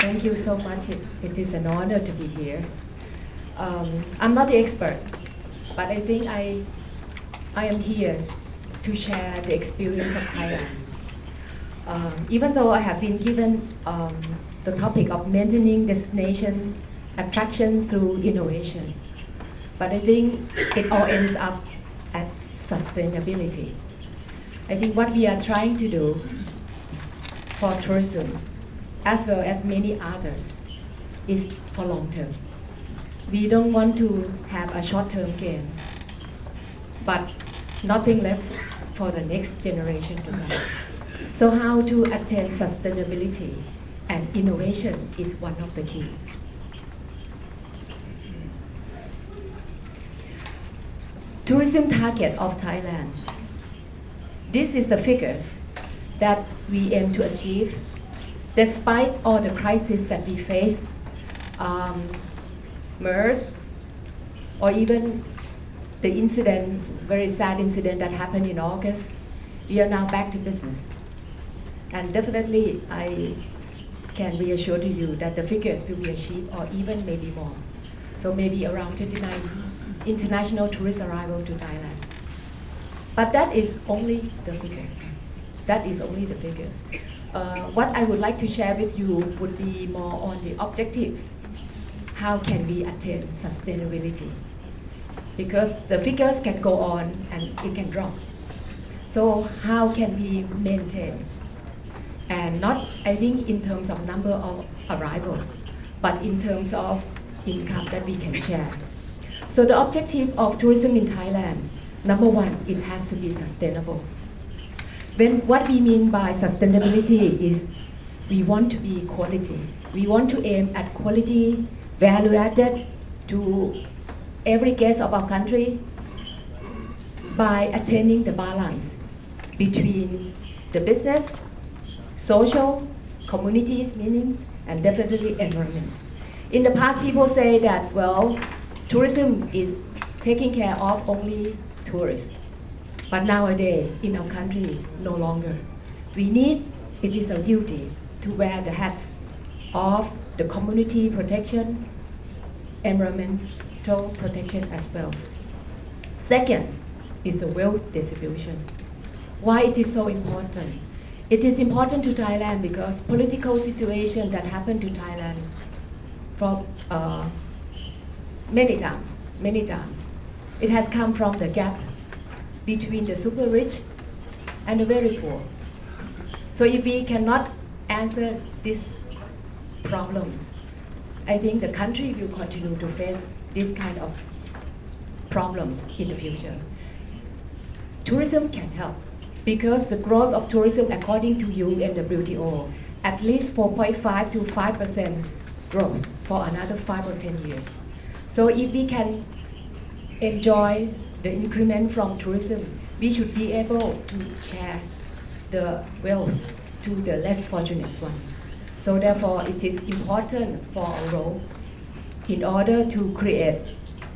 Thank you so much. It is an honor to be here. I'm not the expert, but I think I am here to share the experience of Thailand. Even though I have been given the topic of maintaining destination attraction through innovation, but I think it all ends up at sustainability. I think what we are trying to do for tourism, as well as many others, is for long term. We don't want to have a short-term gain, but nothing left for the next generation to come. So how to attain sustainability and innovation is one of the key. Tourism target of Thailand. This is the figures that we aim to achieve despite all the crises that we face, MERS, or even the incident, very sad incident that happened in August. We are now back to business. And definitely I can reassure to you that the figures will be achieved or even maybe more. So maybe around 29 international tourist arrival to Thailand. But that is only the figures. That is only the figures. What I would like to share with you would be more on the objectives. How can we attain sustainability? Because the figures can go on and it can drop. So how can we maintain? And not, I think, in terms of number of arrival, but in terms of income that we can share. So the objective of tourism in Thailand, number one, it has to be sustainable. What we mean by sustainability is we want to be quality. We want to aim at quality, value added to every guest of our country by attaining the balance between the business, social, communities, meaning, and definitely environment. In the past, people say that, well, tourism is taking care of only tourists. But nowadays, in our country, no longer. It is our duty to wear the hats of the community protection, environmental protection as well. Second is the wealth distribution. Why it is so important? It is important to Thailand because political situation that happened to Thailand from many times. It has come from the gap between the super rich and the very poor. So if we cannot answer these problems, I think the country will continue to face this kind of problems in the future. Tourism can help because the growth of tourism, according to UNWTO, at least 4.5 to 5% growth for another 5 or 10 years. So if we can enjoy the increment from tourism, we should be able to share the wealth to the less fortunate one. So therefore, it is important for our role in order to create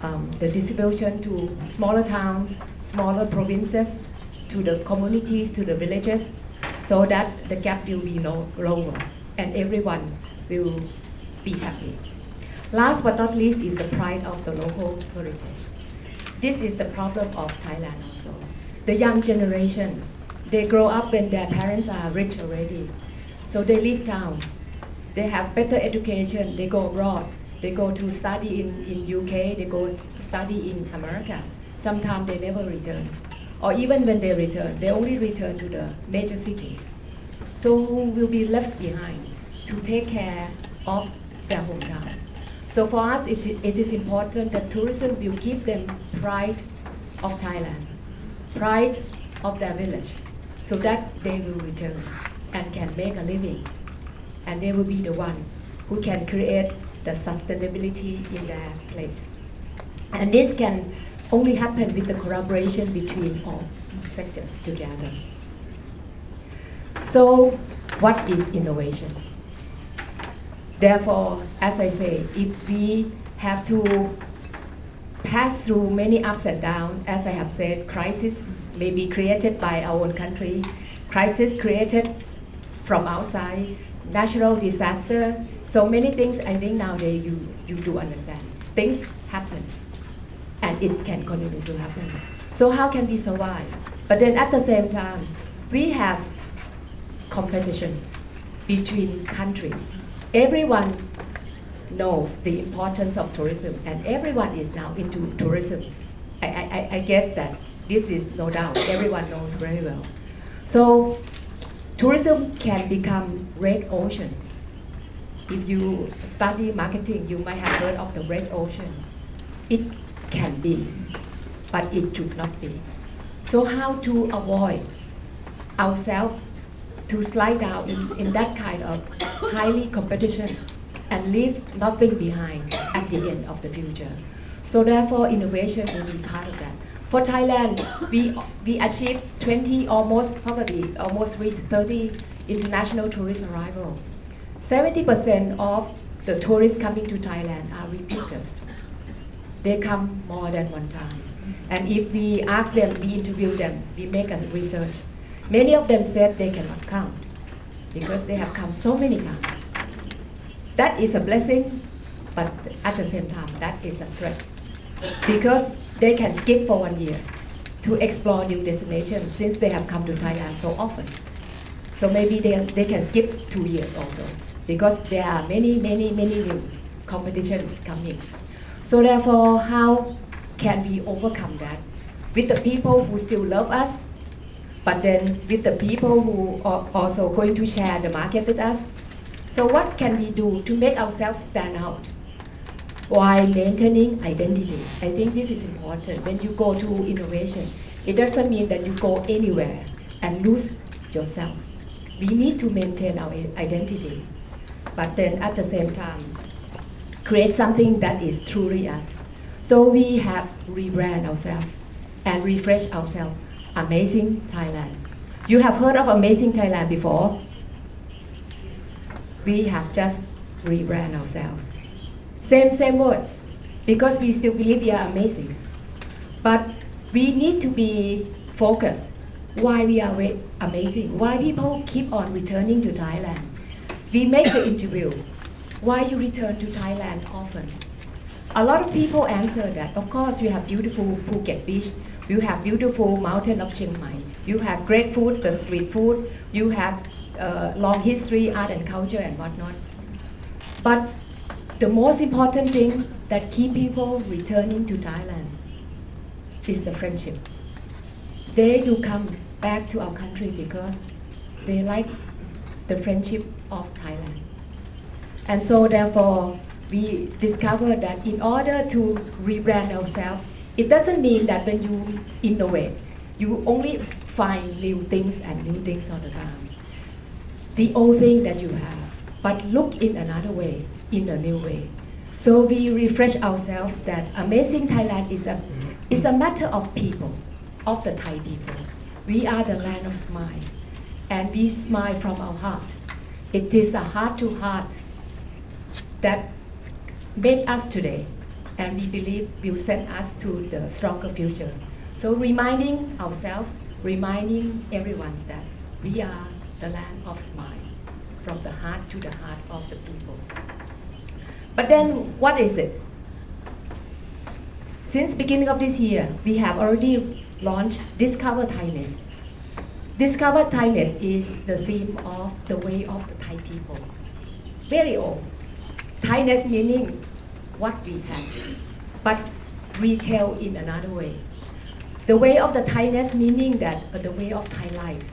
the distribution to smaller towns, smaller provinces, to the communities, to the villages, so that the gap will be lower and everyone will be happy. Last but not least is the pride of the local heritage. This is the problem of Thailand also. The young generation, they grow up when their parents are rich already. So they leave town. They have better education, they go abroad. They go to study in UK, they go study in America. Sometimes they never return. Or even when they return, they only return to the major cities. So who will be left behind to take care of their hometown? So for us, it is important that tourism will give them pride of Thailand, pride of their village, so that they will return and can make a living. And they will be the one who can create the sustainability in their place. And this can only happen with the collaboration between all sectors together. So what is innovation? Therefore, as I say, if we have to pass through many ups and downs, as I have said, crisis may be created by our own country, crisis created from outside, natural disaster, So many things I think nowadays you do understand. Things happen and it can continue to happen. So how can we survive? But then at the same time, we have competition between countries. Everyone knows the importance of tourism and everyone is now into tourism. I guess that this is no doubt, everyone knows very well. So tourism can become red ocean. If you study marketing, you might have heard of the red ocean. It can be, but it should not be. So how to avoid ourselves to slide down in that kind of highly competition and leave nothing behind at the end of the future. So therefore, innovation will be part of that. For Thailand, we achieved 20, almost reached 30 international tourist arrival. 70% of the tourists coming to Thailand are repeaters. They come more than one time. And if we ask them, we interview them, we make a research, many of them said they cannot count because they have come so many times. That is a blessing, but at the same time, that is a threat. Because they can skip for 1 year to explore new destinations since they have come to Thailand so often. So maybe they can skip 2 years also because there are many new competitions coming. So therefore, how can we overcome that with the people who still love us, but then with the people who are also going to share the market with us? So what can we do to make ourselves stand out while maintaining identity? I think this is important. When you go to innovation, it doesn't mean that you go anywhere and lose yourself. We need to maintain our identity, but then at the same time, create something that is truly us. So we have rebrand ourselves and refresh ourselves. Amazing Thailand. You have heard of Amazing Thailand before? We have just rebrand ourselves. Same words, because we still believe we are amazing. But we need to be focused. Why we are amazing? Why people keep on returning to Thailand? We make the interview. Why you return to Thailand often? A lot of people answer that, of course, you have beautiful Phuket beach, you have beautiful mountain of Chiang Mai, you have great food, the street food, you have long history, art and culture and whatnot. But the most important thing that keep people returning to Thailand is the friendship. They do come back to our country because they like the friendship of Thailand. And so therefore, we discovered that in order to rebrand ourselves, it doesn't mean that when you innovate, you only find new things and new things all the time. The old thing that you have, but look in another way, in a new way. So we refresh ourselves that Amazing Thailand is a matter of people, of the Thai people. We are the land of smile, and we smile from our heart. It is a heart-to-heart that made us today, and we believe will send us to the stronger future. So reminding ourselves, reminding everyone that we are the land of smile, from the heart to the heart of the people. But then what is it? Since beginning of this year, we have already launched Discover Thainess. Discover Thainess is the theme of the way of the Thai people. Very old. Thainess meaning what we have, but we tell in another way. The way of the Thainess meaning that the way of Thai life.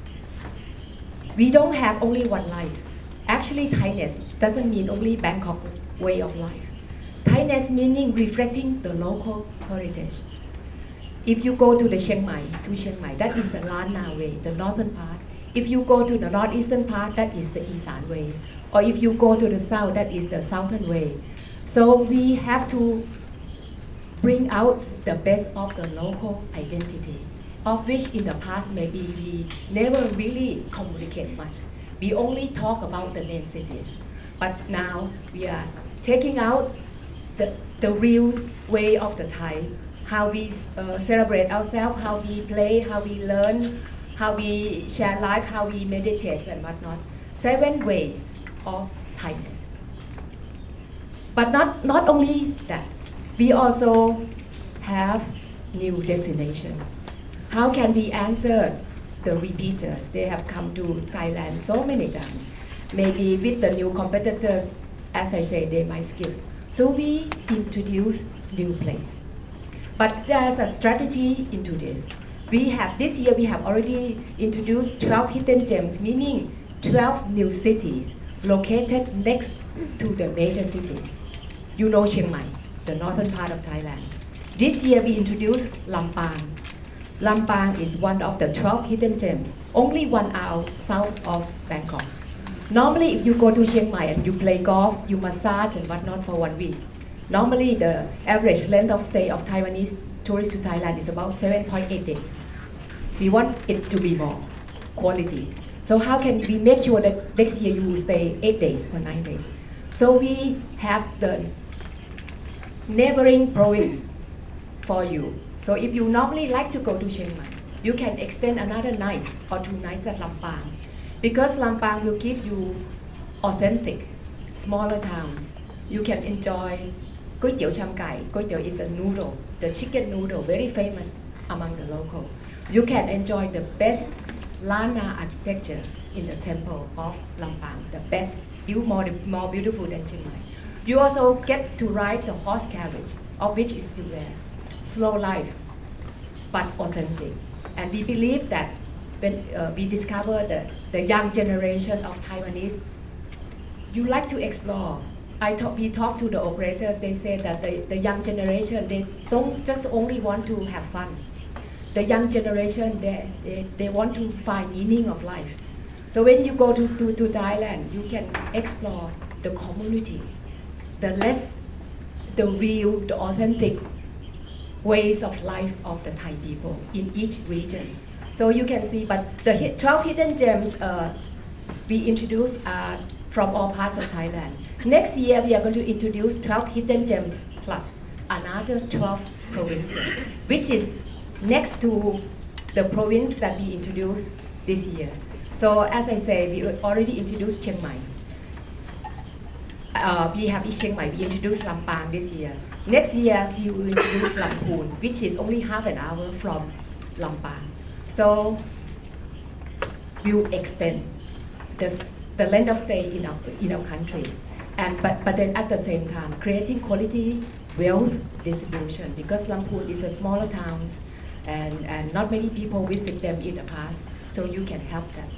We don't have only one life. Actually, Thainess doesn't mean only Bangkok way of life. Thainess meaning reflecting the local heritage. If you go to Chiang Mai, that is the Lanna way, the northern part. If you go to the northeastern part, that is the Isan way. Or if you go to the south, that is the southern way. So we have to bring out the best of the local identity, of which in the past maybe we never really communicate much. We only talk about the main cities. But now we are taking out the real way of the Thai, how we celebrate ourselves, how we play, how we learn, how we share life, how we meditate and whatnot. 7 ways of Thainess. But not only that, we also have new destination. How can we answer the repeaters? They have come to Thailand so many times. Maybe with the new competitors, as I say, they might skip. So we introduce new place. But there's a strategy into this. This year we have already introduced 12 hidden gems, meaning 12 new cities located next to the major cities. You know Chiang Mai, the northern part of Thailand. This year we introduced Lampang. Lampang is one of the 12 hidden gems, only 1 hour south of Bangkok. Normally if you go to Chiang Mai and you play golf, you massage and whatnot for 1 week. Normally the average length of stay of Taiwanese tourists to Thailand is about 7.8 days. We want it to be more quality. So how can we make sure that next year you will stay 8 days or 9 days? So we have the neighboring province for you. So if you normally like to go to Chiang Mai, you can extend another night or 2 nights at Lampang. Because Lampang will give you authentic, smaller towns. You can enjoy Koi Tiao Cham Kai. Koi Tiao is a noodle, the chicken noodle, very famous among the local. You can enjoy the best Lana architecture in the temple of Lampang, the best, more beautiful than Chiang Mai. You also get to ride the horse carriage, of which is still there. Slow life, but authentic. And we believe that when we discover the young generation of Taiwanese, you like to explore. We talk to the operators, they say that the young generation, they don't just only want to have fun. The young generation, they want to find meaning of life. So when you go to Thailand, you can explore the community, the real, the authentic ways of life of the Thai people in each region. So you can see, but the 12 hidden gems we introduce are from all parts of Thailand. Next year, we are going to introduce 12 hidden gems plus another 12 provinces, which is next to the province that we introduced this year. So as I say, we already introduced Chiang Mai. We have Chiang Mai, we introduced Lampang this year. Next year, we will introduce Lamphun, which is only half an hour from Lampang. So we will extend the length of stay in our country. But then at the same time, creating quality wealth distribution, because Lamphun is a smaller town and not many people visit them in the past, so you can help them.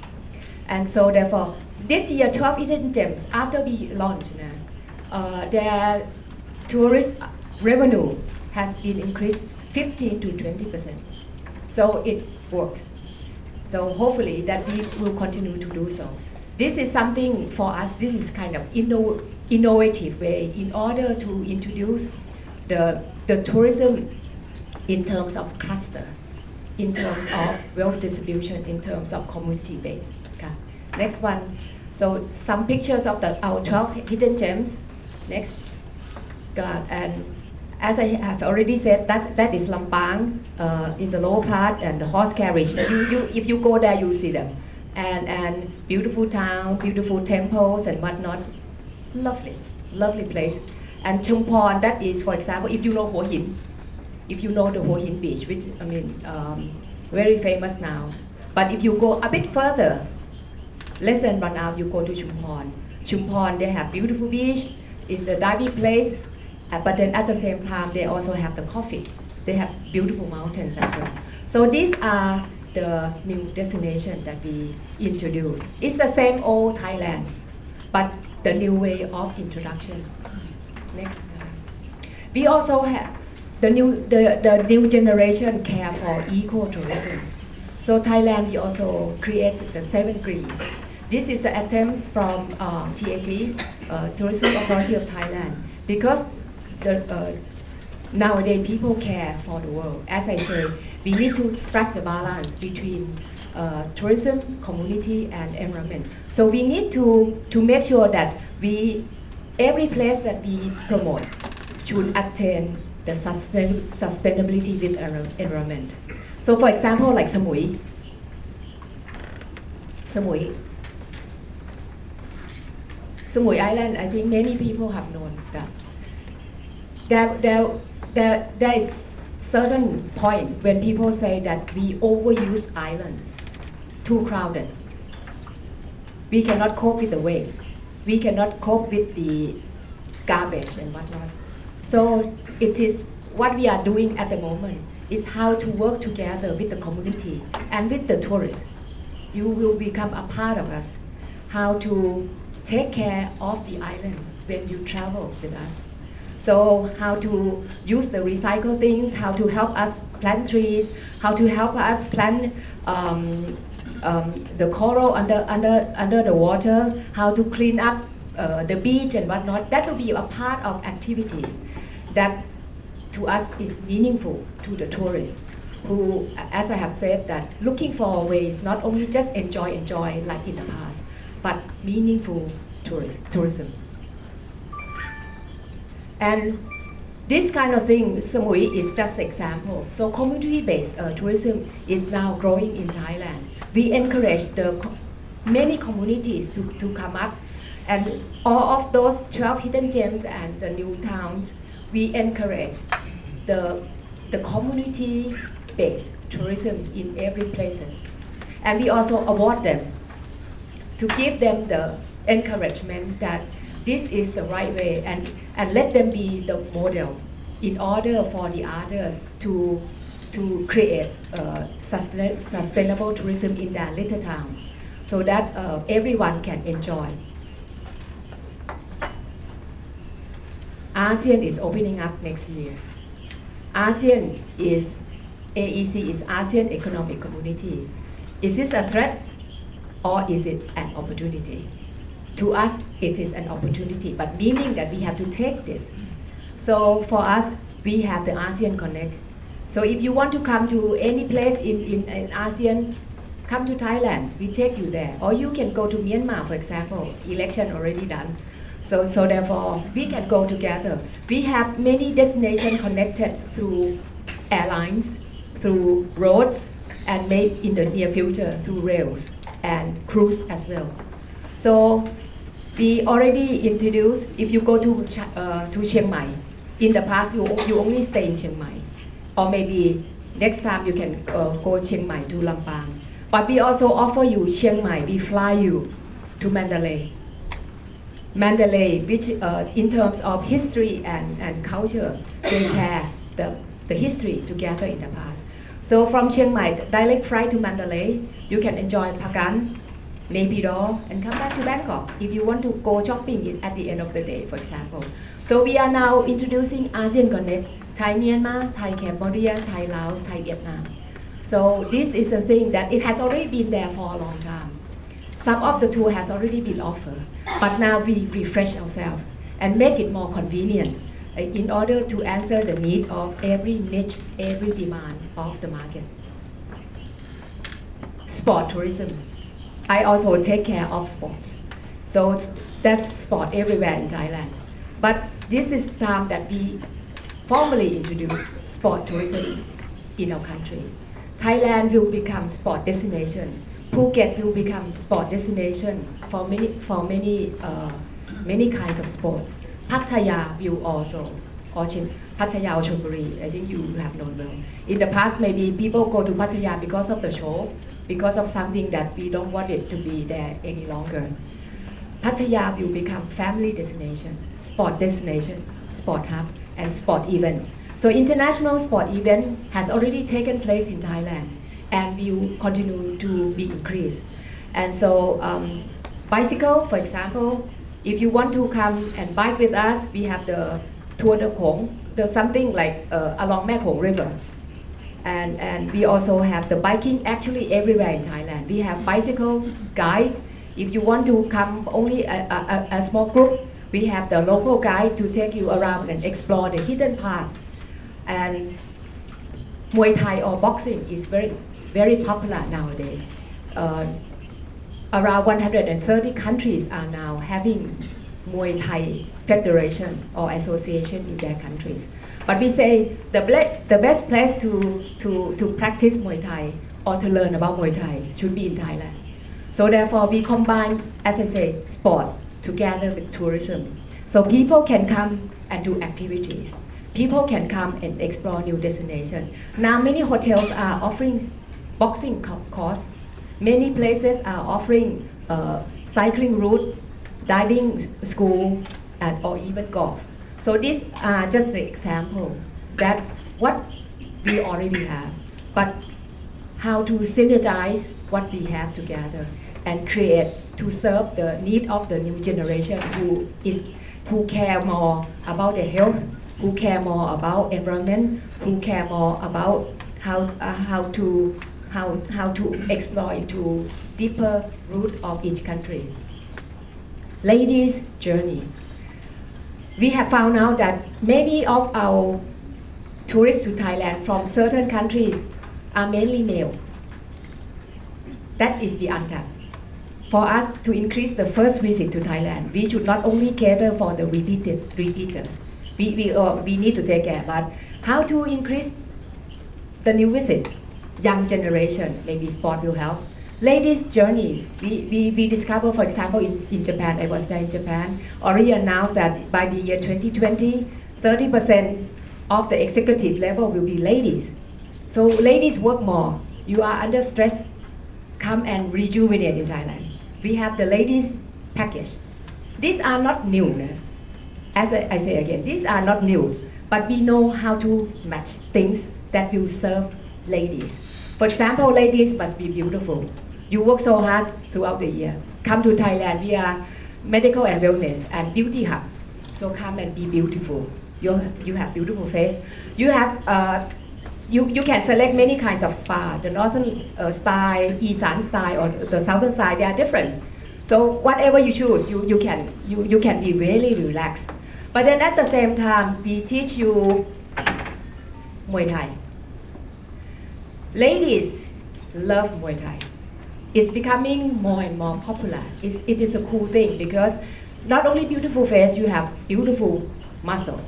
And so therefore, this year 12 hidden gems, after we launch, their tourist revenue has been increased 15 to 20%. So it works. So hopefully that we will continue to do so. This is something for us, this is kind of innovative way in order to introduce the tourism in terms of cluster, in terms of wealth distribution, in terms of community base. Okay. Next one. So some pictures of our 12 hidden gems. Next. And as I have already said, that is Lampang in the lower part, and the horse carriage. If you go there, you see them. And beautiful town, beautiful temples and whatnot. Lovely place. And Chumphon, that is, for example, if you know Hua Hin, if you know the Hua Hin beach, which very famous now. But if you go a bit further, less than 1 hour, you go to Chumphon. Chumphon, they have beautiful beach. It's a diving place, but then at the same time, they also have the coffee. They have beautiful mountains as well. So these are the new destinations that we introduced. It's the same old Thailand, but the new way of introduction. Next. We also have the new generation care for ecotourism. So Thailand, we also created the 7 Greens. This is an attempt from TAT, Tourism Authority of Thailand, because nowadays people care for the world. As I say, we need to strike the balance between tourism, community, and environment. So we need to make sure that every place that we promote should attain the sustainability with environment. So for example, like Samui Island, I think many people have known that there is certain point when people say that we overuse islands, too crowded. We cannot cope with the waste. We cannot cope with the garbage and whatnot. So it is what we are doing at the moment is how to work together with the community and with the tourists. You will become a part of us. How to take care of the island when you travel with us. So how to use the recycle things, how to help us plant trees, how to help us plant the coral under the water, how to clean up the beach and whatnot. That will be a part of activities that to us is meaningful to the tourists who, as I have said, that looking for ways not only just enjoy like in the past, but meaningful tourism. And this kind of thing, Samui is just an example. So community-based tourism is now growing in Thailand. We encourage many communities to come up, and all of those 12 hidden gems and the new towns, we encourage the community-based tourism in every places. And we also award them to give them the encouragement that this is the right way, and let them be the model in order for the others to create sustainable tourism in their little town so that everyone can enjoy. ASEAN is opening up next year. ASEAN is, AEC is ASEAN Economic Community. Is this a threat or is it an opportunity? To us, it is an opportunity, but meaning that we have to take this. So for us, we have the ASEAN Connect. So if you want to come to any place in ASEAN, come to Thailand, we take you there. Or you can go to Myanmar, for example, election already done. So therefore, we can go together. We have many destinations connected through airlines, through roads, and maybe in the near future through rails and cruise as well. So we already introduced, if you go to Chiang Mai, in the past you only stay in Chiang Mai, or maybe next time you can go Chiang Mai to Lampang. But we also offer you Chiang Mai, we fly you to Mandalay. Mandalay, which in terms of history and culture, they share the history together in the past. So from Chiang Mai, direct flight to Mandalay, you can enjoy Pagan, Naypyidaw, and come back to Bangkok if you want to go shopping at the end of the day, for example. So we are now introducing ASEAN Connect, Thai Myanmar, Thai Cambodia, Thai Laos, Thai Vietnam. So this is a thing that it has already been there for a long time. Some of the tour has already been offered, but now we refresh ourselves and make it more convenient in order to answer the need of every niche, every demand of the market. Sport tourism. I also take care of sports. So that's sport everywhere in Thailand. But this is time that we formally introduce sport tourism in our country. Thailand will become sport destination. Phuket will become sport destination for many kinds of sports. Pattaya will also, or Pattaya or Chonburi, I think you have known well. In the past, maybe people go to Pattaya because of the show, because of something that we don't want it to be there any longer. Pattaya will become family destination, sport hub, and sport events. So international sport event has already taken place in Thailand and will continue to be increased. And so bicycle, for example, if you want to come and bike with us, we have the Tour de Khong, something like along Mae Khong River. And we also have the biking actually everywhere in Thailand. We have bicycle guide. If you want to come only a small group, we have the local guide to take you around and explore the hidden path. And Muay Thai or boxing is very popular nowadays. Around 130 countries are now having Muay Thai federation or association in their countries. But we say the best place to practice Muay Thai or to learn about Muay Thai should be in Thailand. So therefore we combine, as I say, sport together with tourism. So people can come and do activities. people can come and explore new destinations. Now many hotels are offering boxing course. Many places are offering cycling route, diving school, and or even golf. So these are just the example that what we already have, but how to synergize what we have together and create to serve the need of the new generation who care more about their health, who care more about environment, who care more about how to explore into deeper root of each country. Ladies' journey. We have found out that many of our tourists to Thailand from certain countries are mainly male. That is the untapped. For us to increase the first visit to Thailand, we should not only cater for the repeaters. We need to take care, but how to increase the new visit, young generation, maybe sport will help. Ladies' journey, we discover, for example, in Japan, I was there in Japan, already announced that by the year 2020, 30% of the executive level will be ladies. So ladies work more. You are under stress, come and rejuvenate in Thailand. We have the ladies package. These are not new. As I say again, these are not new, but we know how to match things that will serve ladies. For example, ladies must be beautiful. You work so hard throughout the year. Come to Thailand, we are medical and wellness and beauty hub. So come and be beautiful. You have beautiful face. You have you can select many kinds of spa. The northern style, Isan style, or the southern style, they are different. So whatever you choose, you can be really relaxed. But then at the same time, we teach you Muay Thai. Ladies love Muay Thai. It's becoming more and more popular. It is a cool thing because not only beautiful face, you have beautiful muscle.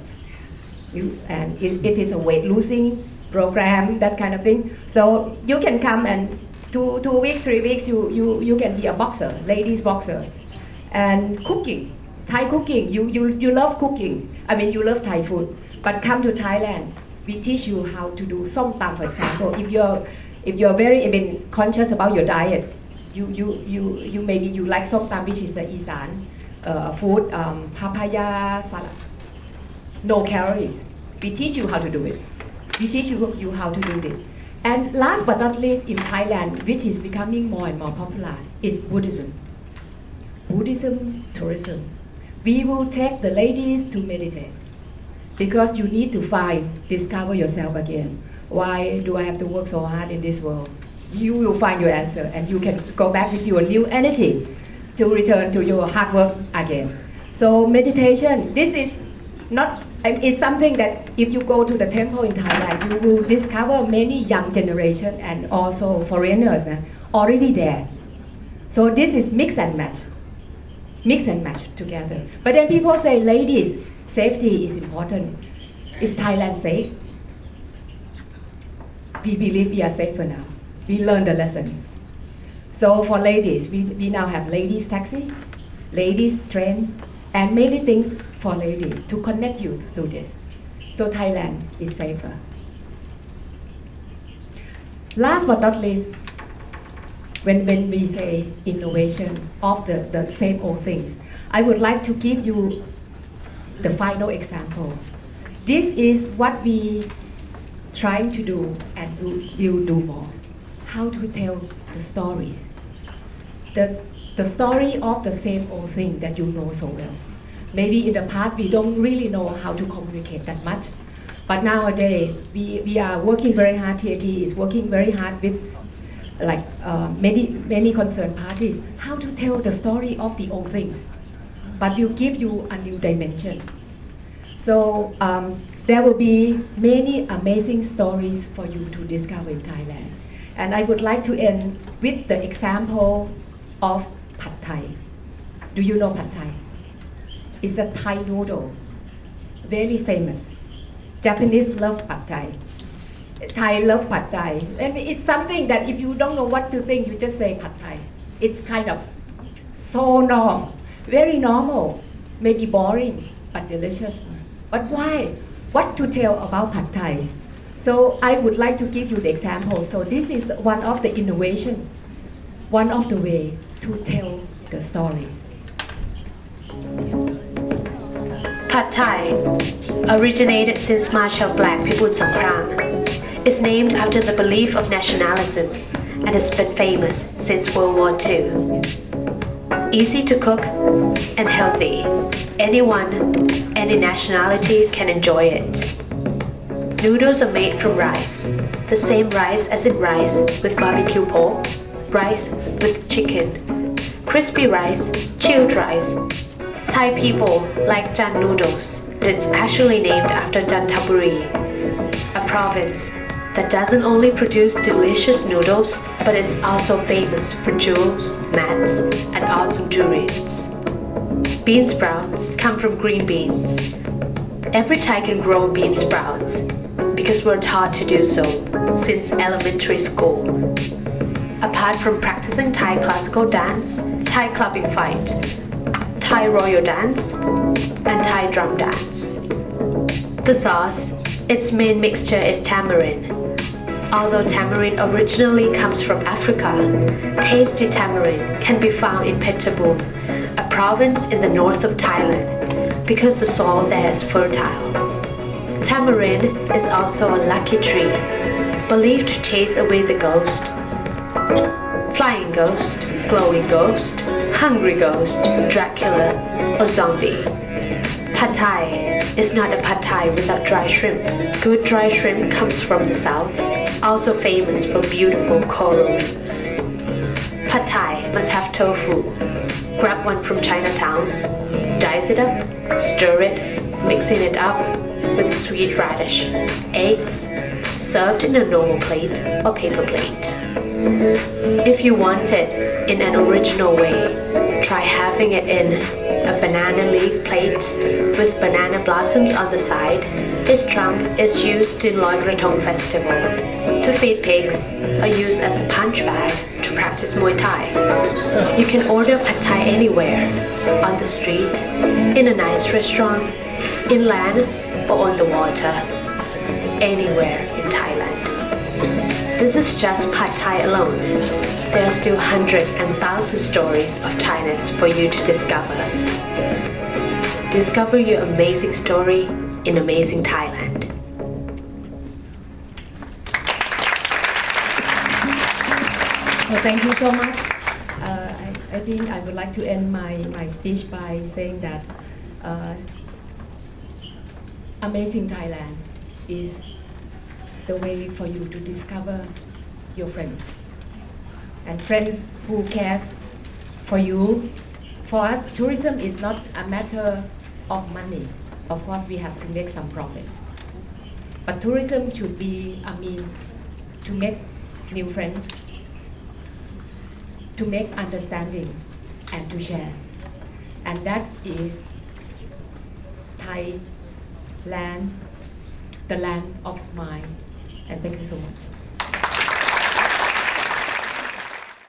And it is a weight losing program, that kind of thing. So you can come and 2 weeks, 3 weeks, you can be a boxer, ladies boxer. And cooking, Thai cooking, you love cooking. I mean, you love Thai food. But come to Thailand, we teach you how to do som tam, for example. If you're very conscious about your diet, you maybe you like som tam, which is the Isan food, papaya salad. No calories. We teach you how to do it. We teach you how to do it. And last but not least, in Thailand, which is becoming more and more popular, is Buddhism. Buddhism tourism. We will take the ladies to meditate because you need to discover yourself again. Why do I have to work so hard in this world? You will find your answer and you can go back with your new energy to return to your hard work again. So meditation, this is not, it's something that if you go to the temple in Thailand, you will discover many young generation and also foreigners already there. So this is mix and match together. But then people say, ladies, safety is important. Is Thailand safe? We believe we are safer now. We learned the lessons. So for ladies, we now have ladies taxi, ladies train, and many things for ladies to connect you through this. So Thailand is safer. Last but not least, when we say innovation of the same old things, I would like to give you the final example. This is what we trying to do and will do more. How to tell the stories. The story of the same old thing that you know so well. Maybe in the past we don't really know how to communicate that much. But nowadays we are working very hard, TAT is working very hard with many concerned parties, how to tell the story of the old things. But will give you a new dimension. So there will be many amazing stories for you to discover in Thailand. And I would like to end with the example of Pad Thai. Do you know Pad Thai? It's a Thai noodle, very famous. Japanese love Pad Thai. Thai love Pad Thai. And it's something that if you don't know what to think, you just say Pad Thai. It's kind of so normal, very normal, maybe boring, but delicious. But why? what to tell about Pad Thai. So I would like to give you the example. So this is one of the innovation, one of the way to tell the stories. Pad Thai, originated since Marshal Black Pibun Songkram, is named after the belief of nationalism and has been famous since World War II. Easy to cook and healthy. Anyone, any nationalities can enjoy it. Noodles are made from rice, the same rice as in rice with barbecue pork, rice with chicken, crispy rice, chilled rice. Thai people like Jan noodles that's actually named after Jantaburi, a province that doesn't only produce delicious noodles, but it's also famous for jewels, mats, and awesome durians. Bean sprouts come from green beans. Every Thai can grow bean sprouts because we're taught to do so since elementary school. Apart from practicing Thai classical dance, Thai clubbing fight, Thai royal dance, and Thai drum dance. The sauce, its main mixture is tamarind. Although tamarind originally comes from Africa, tasty tamarind can be found in Phetchabun, a province in the north of Thailand, because the soil there is fertile. Tamarind is also a lucky tree, believed to chase away the ghost, flying ghost, glowing ghost, hungry ghost, Dracula, or zombie. Pad Thai is not a Pad Thai without dry shrimp. Good dry shrimp comes from the south, also famous for beautiful coral reefs. Pad Thai must have tofu. Grab one from Chinatown, dice it up, stir it, mixing it up with sweet radish, eggs, served in a normal plate or paper plate. If you want it in an original way, try having it in a banana leaf plate with banana blossoms on the side. Its trunk is used in Loi Krathong festival to feed pigs or used as a punch bag to practice Muay Thai. You can order Pad Thai anywhere, on the street, in a nice restaurant, inland or on the water, anywhere in Thailand. This is just Pad Thai alone. There are still hundreds and thousands stories of Thainess for you to discover. Discover your amazing story in amazing Thailand. So thank you so much. I think I would like to end my speech by saying that amazing Thailand is the way for you to discover your friends. And friends who cares for you. For us, tourism is not a matter of money. Of course, we have to make some profit. But tourism should be a means to make new friends, to make understanding, and to share. And that is Thailand, the land of smile. And thank you so much.